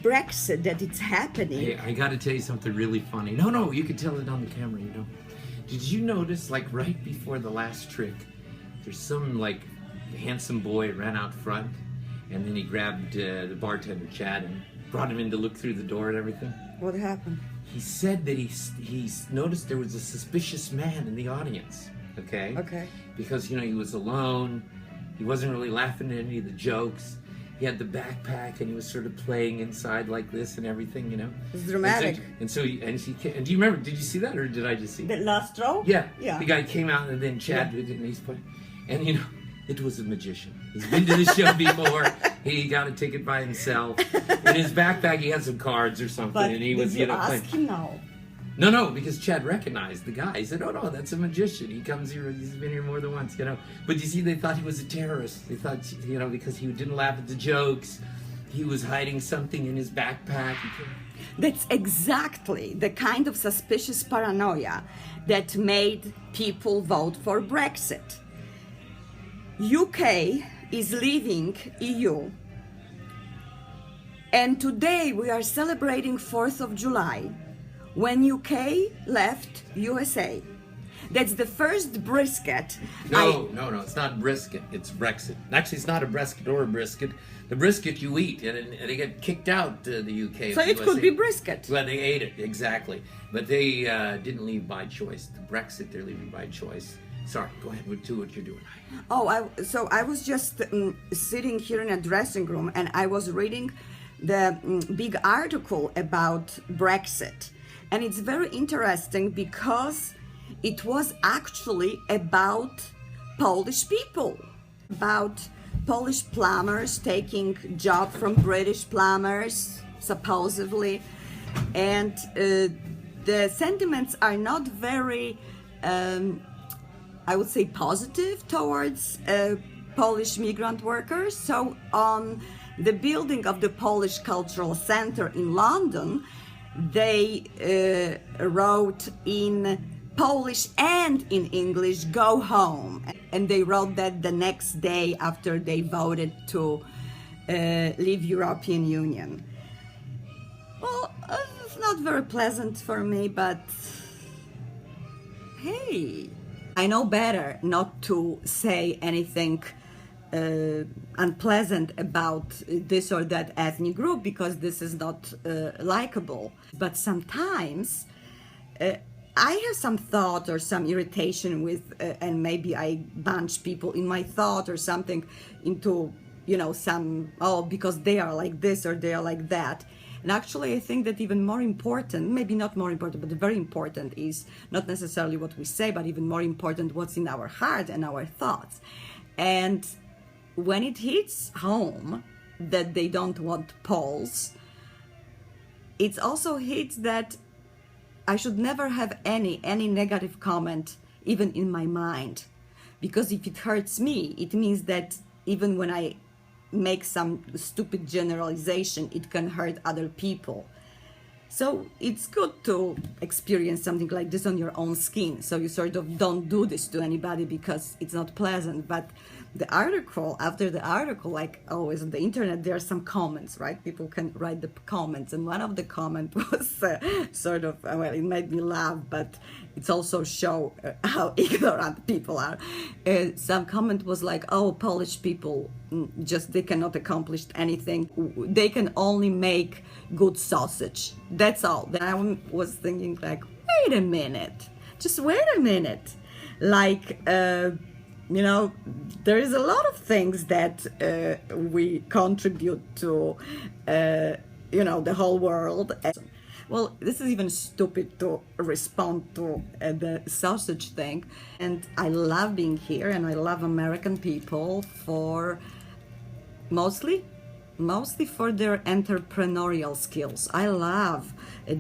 Brexit that it's happening. Hey, I got to tell you something really funny. No, you can tell it on the camera, you know. Did you notice, like, right before the last trick, there's some, like, handsome boy ran out front, and then he grabbed the bartender, Chad, and brought him in to look through the door and everything? What happened? He said that he noticed there was a suspicious man in the audience, okay? Okay. Because, you know, he was alone, he wasn't really laughing at any of the jokes. He had the backpack and he was sort of playing inside like this and everything, you know. It's dramatic. And do you remember? Did you see that, or did I just see The it? last row? Yeah. Yeah. The guy came out and then Chad did it, and he's playing, and you know, it was a magician. He's been to the show before. He got a ticket by himself. In his backpack, he had some cards or something, But and he was, did you ask playing. him now? No, because Chad recognized the guy. He said, "Oh no, that's a magician. He comes here. He's been here more than once, you know." But you see, they thought he was a terrorist. They thought, you know, because he didn't laugh at the jokes, he was hiding something in his backpack. That's exactly the kind of suspicious paranoia that made people vote for Brexit. UK is leaving EU, and today we are celebrating 4th of July when UK left USA. That's the first brisket. No, it's not brisket. It's Brexit. Actually, it's not a brisket or a brisket. The brisket you eat, and they get kicked out to the UK. So it could be brisket. Well, they ate it, exactly. But they didn't leave by choice. The Brexit, they're leaving by choice. Sorry, go ahead do what you're doing. So I was just sitting here in a dressing room and I was reading the big article about Brexit. And it's very interesting because it was actually about Polish people, about Polish plumbers taking job from British plumbers, supposedly. And the sentiments are not very, I would say, positive towards Polish migrant workers. So on the building of the Polish Cultural Center in London, they wrote in Polish and in English, "Go home." And they wrote that the next day after they voted to leave European Union. Well, it's not very pleasant for me, but hey, I know better not to say anything unpleasant about this or that ethnic group because this is not likable. But sometimes I have some thought or some irritation with, and maybe I bunch people in my thought or something into, you know, because they are like this or they are like that. And actually, I think that even more important, maybe not more important, but very important is not necessarily what we say, but even more important what's in our heart and our thoughts. And when it hits home that they don't want Poles, it also hits that I should never have any negative comment even in my mind. Because if it hurts me, it means that even when I make some stupid generalization, it can hurt other people. So it's good to experience something like this on your own skin. So you sort of don't do this to anybody because it's not pleasant. But after the article, like always on the internet, there are some comments, right? People can write the comments. And one of the comments was it made me laugh, but it's also show how ignorant people are. Some comment was like, "Oh, Polish people, they cannot accomplish anything. They can only make good sausage. That's all." Then I was thinking like, wait a minute. Like, there is a lot of things that we contribute to, the whole world. Well, this is even stupid to respond to the sausage thing. And I love being here and I love American people for mostly for their entrepreneurial skills.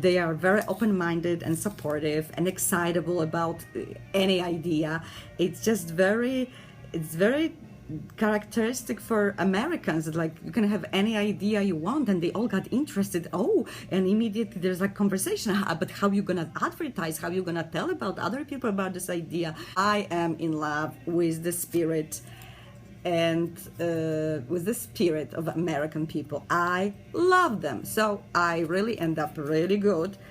They are very open-minded and supportive and excitable about any idea. It's very characteristic for Americans. Like, you can have any idea you want and they all got interested. And immediately there's like conversation. But how you gonna advertise? How you gonna tell about other people about this idea? I am in love with the spirit and with the spirit of American people. I love them. So I really end up really good